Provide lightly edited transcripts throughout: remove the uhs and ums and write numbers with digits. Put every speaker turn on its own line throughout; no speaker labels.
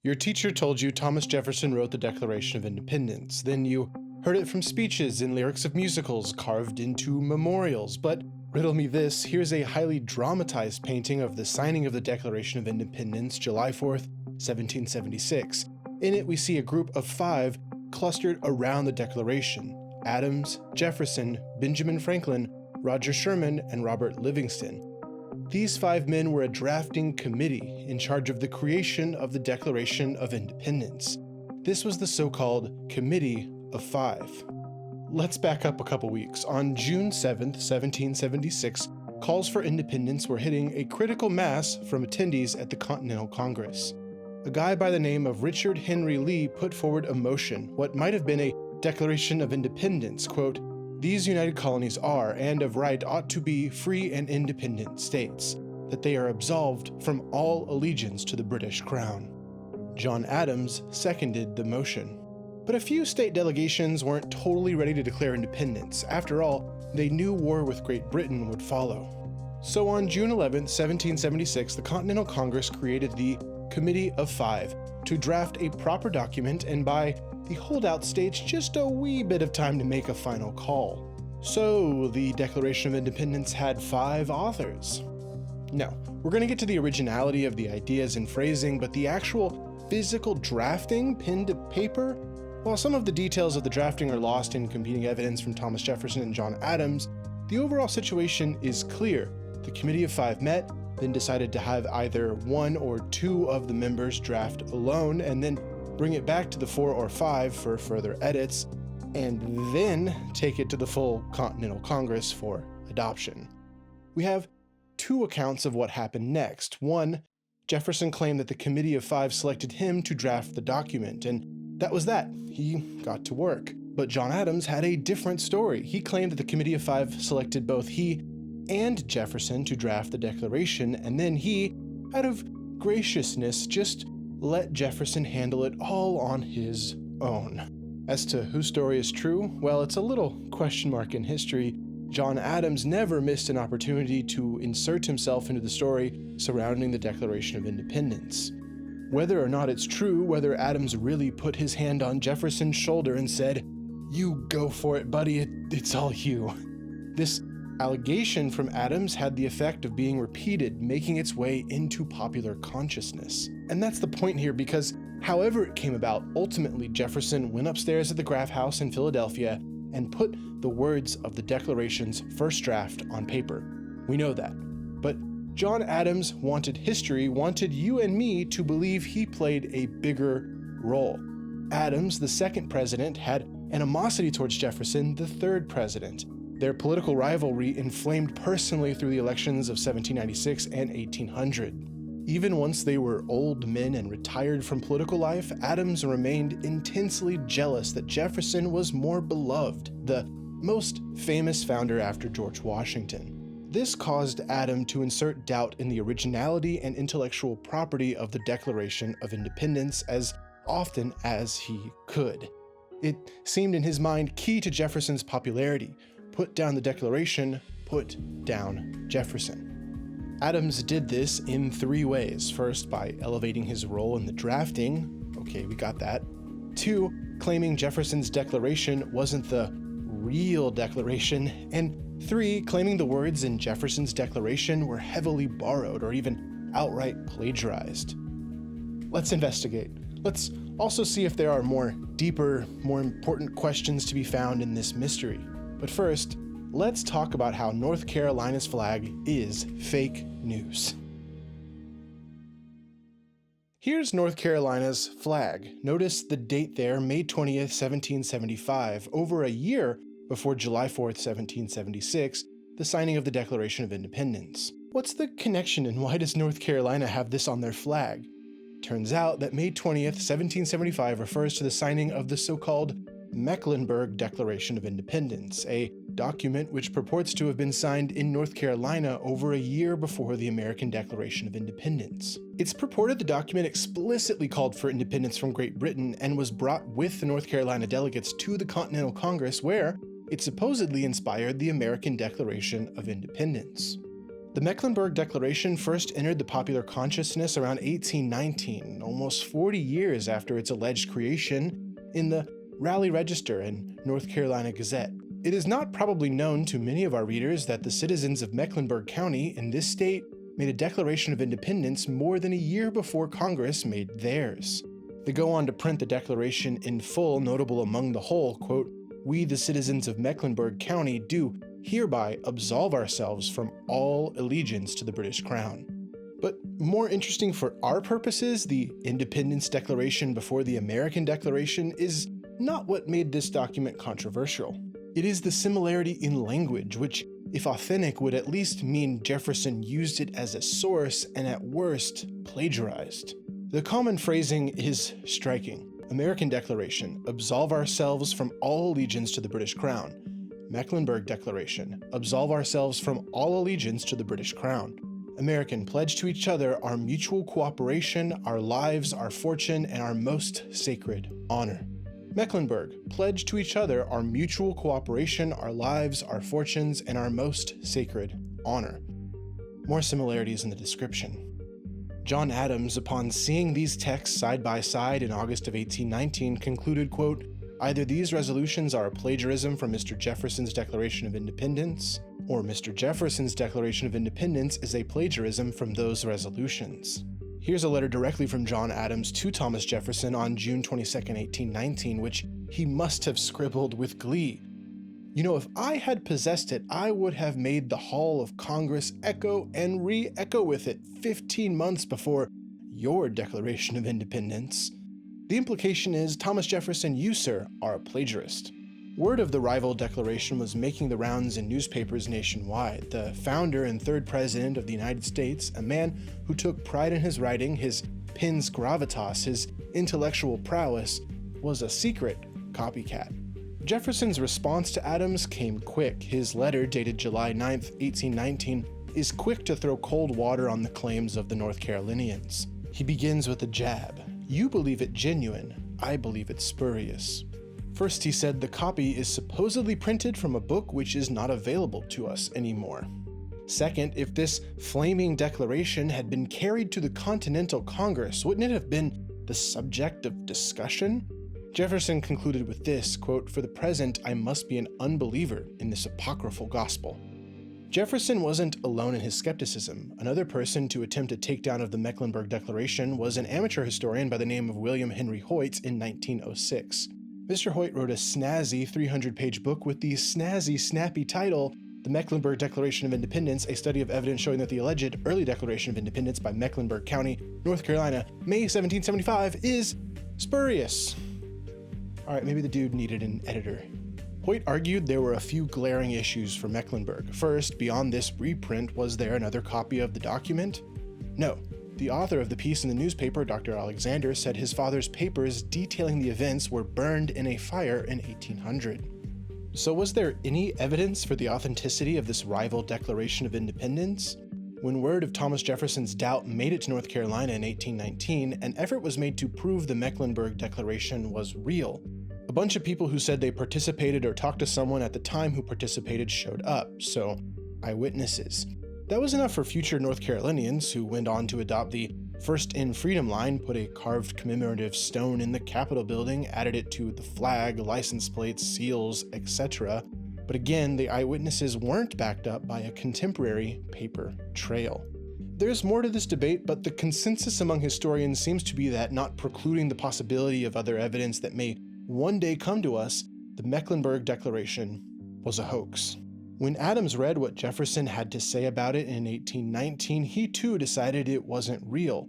Your teacher told you Thomas Jefferson wrote the Declaration of Independence. Then you heard it from speeches and lyrics of musicals carved into memorials. But riddle me this, here's a highly dramatized painting of the signing of the Declaration of Independence, July 4th, 1776. In it, we see a group of 5 clustered around the Declaration: Adams, Jefferson, Benjamin Franklin, Roger Sherman, and Robert Livingston. These 5 men were a drafting committee in charge of the creation of the Declaration of Independence. This was the so-called Committee of 5. Let's back up a couple weeks. On June 7th, 1776, calls for independence were hitting a critical mass from attendees at the Continental Congress. A guy by the name of Richard Henry Lee put forward a motion, what might have been a Declaration of Independence, quote, "These United Colonies are, and of right ought to be, free and independent states, that they are absolved from all allegiance to the British Crown." John Adams seconded the motion. But a few state delegations weren't totally ready to declare independence. After all, they knew war with Great Britain would follow. So on June 11, 1776, the Continental Congress created the Committee of 5 to draft a proper document and buy the holdout states just a wee bit of time to make a final call. So the Declaration of Independence had 5 authors. No, we're going to get to the originality of the ideas and phrasing, but the actual physical drafting, pen to paper, while some of the details of the drafting are lost in competing evidence from Thomas Jefferson and John Adams, the overall situation is clear. The Committee of 5 met, then decided to have either 1 or 2 of the members draft alone, and then bring it back to the 4 or 5 for further edits, and then take it to the full Continental Congress for adoption. We have 2 accounts of what happened next. One, Jefferson claimed that the Committee of 5 selected him to draft the document, and that was that. He got to work. But John Adams had a different story. He claimed that the Committee of 5 selected both he and Jefferson to draft the Declaration, and then he, out of graciousness, just let Jefferson handle it all on his own. As to whose story is true, well, it's a little question mark in history. John Adams never missed an opportunity to insert himself into the story surrounding the Declaration of Independence. Whether or not it's true, whether Adams really put his hand on Jefferson's shoulder and said, "You go for it, buddy, it's all you." This allegation from Adams had the effect of being repeated, making its way into popular consciousness. And that's the point here, because however it came about, ultimately Jefferson went upstairs at the Graff House in Philadelphia and put the words of the Declaration's first draft on paper. We know that. But John Adams wanted history, wanted you and me to believe he played a bigger role. Adams, the second president, had animosity towards Jefferson, the third president. Their political rivalry inflamed personally through the elections of 1796 and 1800. Even once they were old men and retired from political life, Adams remained intensely jealous that Jefferson was more beloved, the most famous founder after George Washington. This caused Adams to insert doubt in the originality and intellectual property of the Declaration of Independence as often as he could. It seemed in his mind key to Jefferson's popularity. Put down the Declaration, put down Jefferson. Adams did this in 3 ways. First, by elevating his role in the drafting. Okay, we got that. 2, claiming Jefferson's Declaration wasn't the real Declaration. And 3, claiming the words in Jefferson's Declaration were heavily borrowed or even outright plagiarized. Let's investigate. Let's also see if there are more deeper, more important questions to be found in this mystery. But first, let's talk about how North Carolina's flag is fake news. Here's North Carolina's flag. Notice the date there, May 20th, 1775, over a year before July 4th, 1776, the signing of the Declaration of Independence. What's the connection and why does North Carolina have this on their flag? Turns out that May 20th, 1775 refers to the signing of the so-called Mecklenburg Declaration of Independence, a document which purports to have been signed in North Carolina over a year before the American Declaration of Independence. It's purported the document explicitly called for independence from Great Britain and was brought with the North Carolina delegates to the Continental Congress, where it supposedly inspired the American Declaration of Independence. The Mecklenburg Declaration first entered the popular consciousness around 1819, almost 40 years after its alleged creation, in the Raleigh Register and North Carolina Gazette. It is not probably known to many of our readers that the citizens of Mecklenburg County in this state made a Declaration of Independence more than a year before Congress made theirs. They go on to print the Declaration in full, notable among the whole, quote, "We, the citizens of Mecklenburg County, do hereby absolve ourselves from all allegiance to the British Crown." But more interesting for our purposes, the Independence Declaration before the American Declaration is not what made this document controversial. It is the similarity in language, which, if authentic, would at least mean Jefferson used it as a source and at worst plagiarized. The common phrasing is striking. American Declaration, absolve ourselves from all allegiance to the British Crown. Mecklenburg Declaration, absolve ourselves from all allegiance to the British Crown. American, pledge to each other our mutual cooperation, our lives, our fortune, and our most sacred honor. Mecklenburg, pledge to each other our mutual cooperation, our lives, our fortunes, and our most sacred honor. More similarities in the description. John Adams, upon seeing these texts side by side in August of 1819, concluded, quote, "Either these resolutions are a plagiarism from Mr. Jefferson's Declaration of Independence, or Mr. Jefferson's Declaration of Independence is a plagiarism from those resolutions." Here's a letter directly from John Adams to Thomas Jefferson on June 22, 1819, which he must have scribbled with glee. "You know, if I had possessed it, I would have made the hall of Congress echo and re-echo with it 15 months before your Declaration of Independence." The implication is, Thomas Jefferson, you, sir, are a plagiarist. Word of the rival declaration was making the rounds in newspapers nationwide. The founder and third president of the United States, a man who took pride in his writing, his pen's gravitas, his intellectual prowess, was a secret copycat. Jefferson's response to Adams came quick. His letter, dated July 9, 1819, is quick to throw cold water on the claims of the North Carolinians. He begins with a jab. "You believe it genuine, I believe it spurious." First, he said the copy is supposedly printed from a book which is not available to us anymore. Second, if this flaming declaration had been carried to the Continental Congress, wouldn't it have been the subject of discussion? Jefferson concluded with this, quote, "For the present, I must be an unbeliever in this apocryphal gospel." Jefferson wasn't alone in his skepticism. Another person to attempt a takedown of the Mecklenburg Declaration was an amateur historian by the name of William Henry Hoyt in 1906. Mr. Hoyt wrote a snazzy 300-page book with the snazzy, snappy title, The Mecklenburg Declaration of Independence, a study of evidence showing that the alleged early Declaration of Independence by Mecklenburg County, North Carolina, May 1775, is spurious. All right, maybe the dude needed an editor. Hoyt argued there were a few glaring issues for Mecklenburg. First, beyond this reprint, was there another copy of the document? No. The author of the piece in the newspaper, Dr. Alexander, said his father's papers detailing the events were burned in a fire in 1800. So was there any evidence for the authenticity of this rival Declaration of Independence? When word of Thomas Jefferson's doubt made it to North Carolina in 1819, an effort was made to prove the Mecklenburg Declaration was real. A bunch of people who said they participated or talked to someone at the time who participated showed up, so eyewitnesses. That was enough for future North Carolinians, who went on to adopt the First in Freedom line, put a carved commemorative stone in the Capitol building, added it to the flag, license plates, seals, etc. But again, the eyewitnesses weren't backed up by a contemporary paper trail. There's more to this debate, but the consensus among historians seems to be that, not precluding the possibility of other evidence that may one day come to us, the Mecklenburg Declaration was a hoax. When Adams read what Jefferson had to say about it in 1819, he too decided it wasn't real.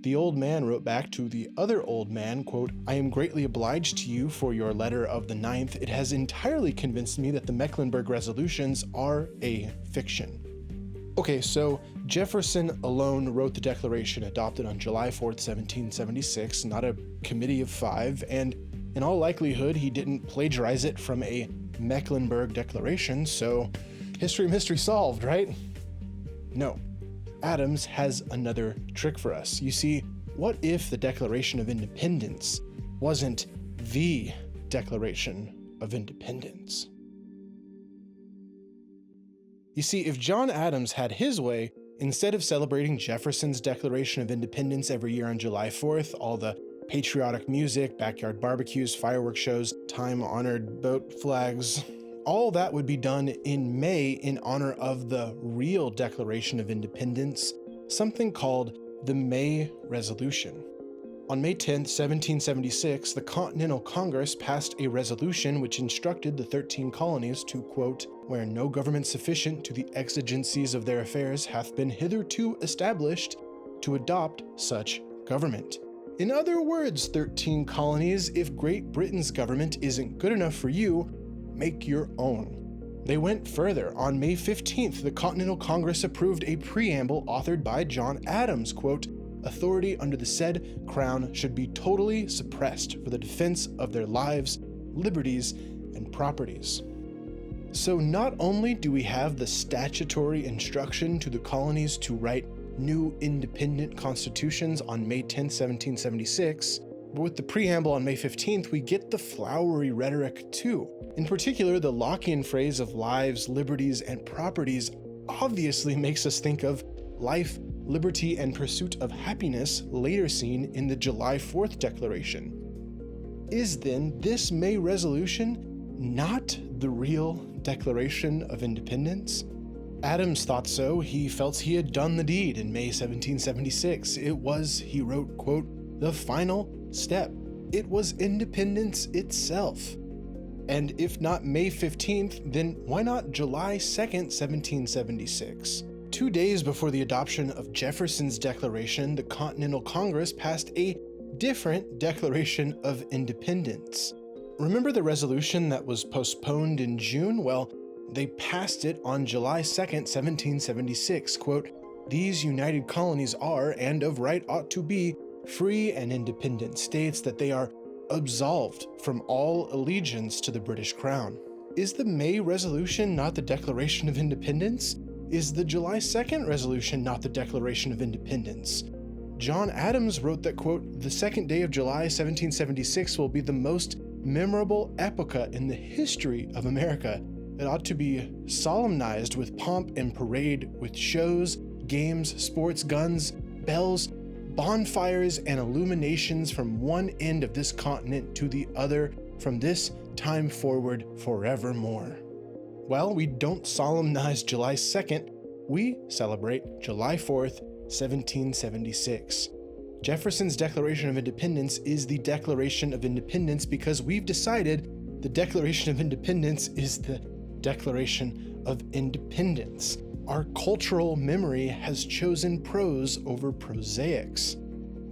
The old man wrote back to the other old man, quote, "I am greatly obliged to you for your letter of the 9th. It has entirely convinced me that the Mecklenburg resolutions are a fiction." Okay, so Jefferson alone wrote the Declaration, adopted on July 4th, 1776, not a committee of 5, and in all likelihood, he didn't plagiarize it from a Mecklenburg Declaration, so mystery solved, right? No. Adams has another trick for us. You see, what if the Declaration of Independence wasn't the Declaration of Independence? You see, if John Adams had his way, instead of celebrating Jefferson's Declaration of Independence every year on July 4th, all the patriotic music, backyard barbecues, fireworks shows, time-honored boat flags, all that would be done in May in honor of the real Declaration of Independence, something called the May Resolution. On May 10, 1776, the Continental Congress passed a resolution which instructed the 13 colonies to, quote, "where no government sufficient to the exigencies of their affairs hath been hitherto established, to adopt such government." In other words, 13 colonies, if Great Britain's government isn't good enough for you, make your own. They went further. On May 15th, the Continental Congress approved a preamble authored by John Adams, quote, "authority under the said crown should be totally suppressed for the defense of their lives, liberties, and properties." So not only do we have the statutory instruction to the colonies to write new independent constitutions on May 10, 1776, but with the preamble on May 15th, we get the flowery rhetoric too. In particular, the Lockean phrase of lives, liberties, and properties obviously makes us think of life, liberty, and pursuit of happiness later seen in the July 4th Declaration. Is then this May resolution not the real Declaration of Independence? Adams thought so. He felt he had done the deed in May 1776. It was, he wrote, quote, "the final step." It was independence itself. And if not May 15th, then why not July 2nd, 1776? 2 days before the adoption of Jefferson's Declaration, the Continental Congress passed a different Declaration of Independence. Remember the resolution that was postponed in June? Well, they passed it on July 2nd, 1776, quote, "These united colonies are, and of right ought to be, free and independent states, that they are absolved from all allegiance to the British Crown." Is the May resolution not the Declaration of Independence? Is the July 2nd resolution not the Declaration of Independence? John Adams wrote that, quote, "the second day of July 1776 will be the most memorable epocha in the history of America. It ought to be solemnized with pomp and parade, with shows, games, sports, guns, bells, bonfires, and illuminations from one end of this continent to the other, from this time forward forevermore." Well, we don't solemnize July 2nd, we celebrate July 4th, 1776. Jefferson's Declaration of Independence is the Declaration of Independence because we've decided the Declaration of Independence is the Declaration of Independence. Our cultural memory has chosen prose over prosaics.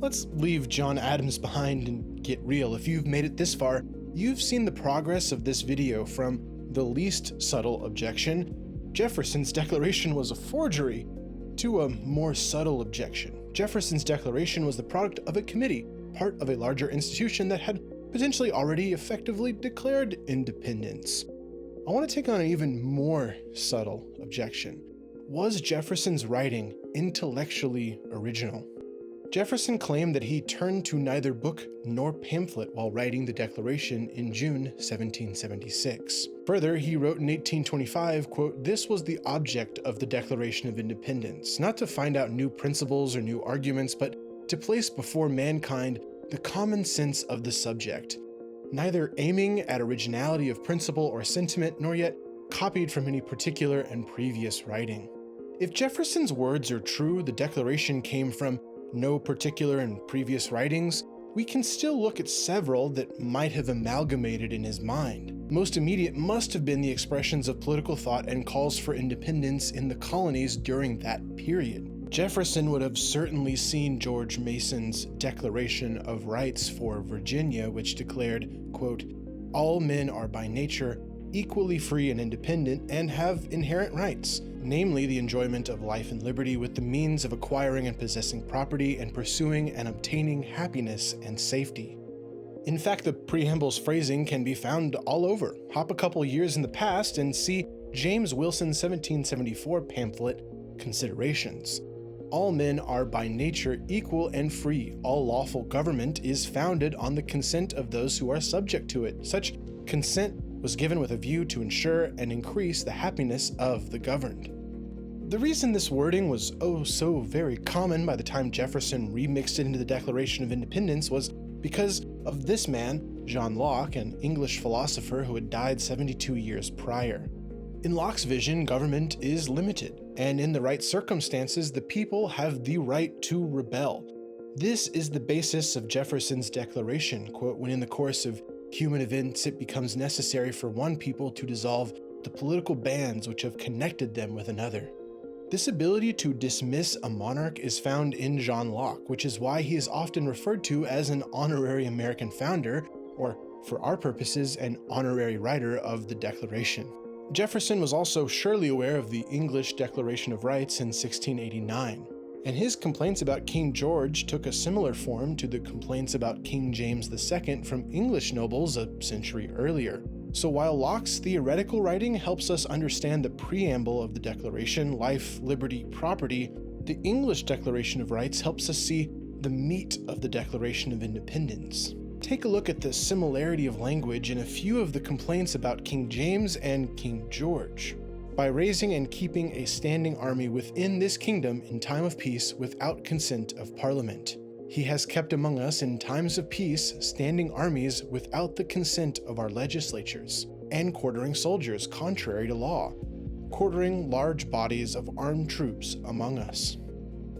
Let's leave John Adams behind and get real. If you've made it this far, you've seen the progress of this video from the least subtle objection, Jefferson's Declaration was a forgery, to a more subtle objection. Jefferson's Declaration was the product of a committee, part of a larger institution that had potentially already effectively declared independence. I want to take on an even more subtle objection. Was Jefferson's writing intellectually original? Jefferson claimed that he turned to neither book nor pamphlet while writing the Declaration in June 1776. Further, he wrote in 1825, quote, "This was the object of the Declaration of Independence, not to find out new principles or new arguments, but to place before mankind the common sense of the subject, neither aiming at originality of principle or sentiment, nor yet copied from any particular and previous writing." If Jefferson's words are true, the Declaration came from no particular and previous writings, we can still look at several that might have amalgamated in his mind. Most immediate must have been the expressions of political thought and calls for independence in the colonies during that period. Jefferson would have certainly seen George Mason's Declaration of Rights for Virginia, which declared, quote, "All men are by nature equally free and independent and have inherent rights, namely the enjoyment of life and liberty with the means of acquiring and possessing property and pursuing and obtaining happiness and safety." In fact, the preamble's phrasing can be found all over. Hop a couple years in the past and see James Wilson's 1774 pamphlet, Considerations. All men are by nature equal and free. All lawful government is founded on the consent of those who are subject to it. Such consent was given with a view to ensure and increase the happiness of the governed. The reason this wording was oh so very common by the time Jefferson remixed it into the Declaration of Independence was because of this man, John Locke, an English philosopher who had died 72 years prior. In Locke's vision, government is limited, and in the right circumstances, the people have the right to rebel. This is the basis of Jefferson's declaration, quote, when in the course of human events it becomes necessary for one people to dissolve the political bands which have connected them with another. This ability to dismiss a monarch is found in John Locke, which is why he is often referred to as an honorary American founder, or for our purposes, an honorary writer of the Declaration. Jefferson was also surely aware of the English Declaration of Rights in 1689, and his complaints about King George took a similar form to the complaints about King James II from English nobles a century earlier. So while Locke's theoretical writing helps us understand the preamble of the Declaration, life, liberty, property, the English Declaration of Rights helps us see the meat of the Declaration of Independence. Take a look at the similarity of language in a few of the complaints about King James and King George. By raising and keeping a standing army within this kingdom in time of peace without consent of Parliament. He has kept among us in times of peace standing armies without the consent of our legislatures, and quartering soldiers contrary to law, quartering large bodies of armed troops among us.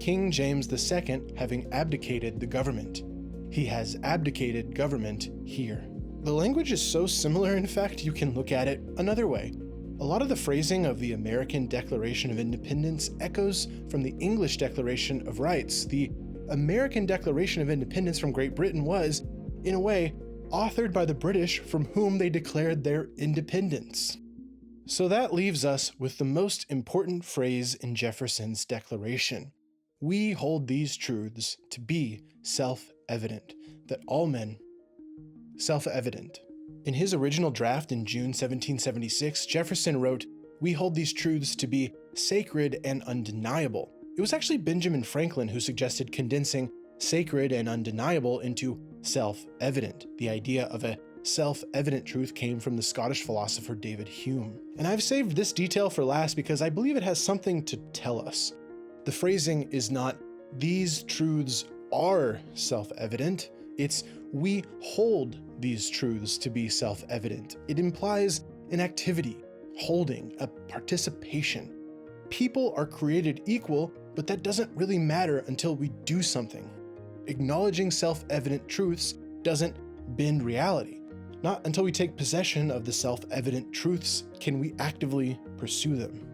King James II having abdicated the government. He has abdicated government here. The language is so similar, in fact, you can look at it another way. A lot of the phrasing of the American Declaration of Independence echoes from the English Declaration of Rights. The American Declaration of Independence from Great Britain was, in a way, authored by the British from whom they declared their independence. So that leaves us with the most important phrase in Jefferson's declaration. We hold these truths to be self-evident, that all men, self-evident. In his original draft in June 1776, Jefferson wrote, "We hold these truths to be sacred and undeniable." It was actually Benjamin Franklin who suggested condensing sacred and undeniable into self-evident. The idea of a self-evident truth came from the Scottish philosopher David Hume. And I've saved this detail for last because I believe it has something to tell us. The phrasing is not, "These truths are self-evident." It's, "We hold these truths to be self-evident." It implies an activity, holding, a participation. People are created equal, but that doesn't really matter until we do something. Acknowledging self-evident truths doesn't bend reality. Not until we take possession of the self-evident truths can we actively pursue them.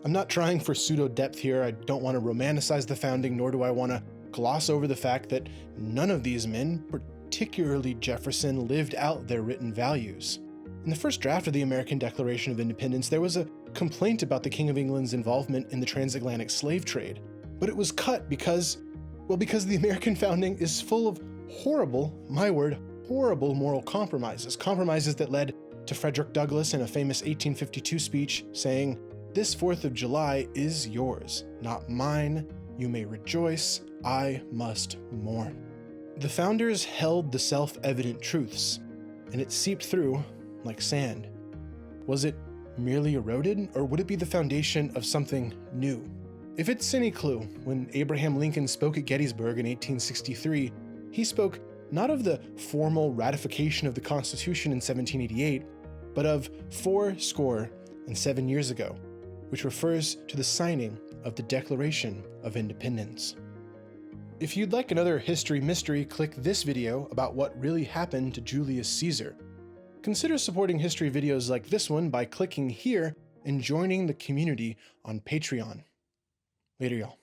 I'm not trying for pseudo-depth here. I don't want to romanticize the founding, nor do I want to gloss over the fact that none of these men, particularly Jefferson, lived out their written values. In the first draft of the American Declaration of Independence, there was a complaint about the King of England's involvement in the transatlantic slave trade, but it was cut because the American founding is full of horrible, my word, horrible moral compromises that led to Frederick Douglass in a famous 1852 speech saying, "This 4th of July is yours, not mine. You may rejoice, I must mourn." The founders held the self-evident truths, and it seeped through like sand. Was it merely eroded, or would it be the foundation of something new? If it's any clue, when Abraham Lincoln spoke at Gettysburg in 1863, he spoke not of the formal ratification of the Constitution in 1788, but of 77 years ago, which refers to the signing of the Declaration of Independence. If you'd like another history mystery, click this video about what really happened to Julius Caesar. Consider supporting history videos like this one by clicking here and joining the community on Patreon. Later, y'all.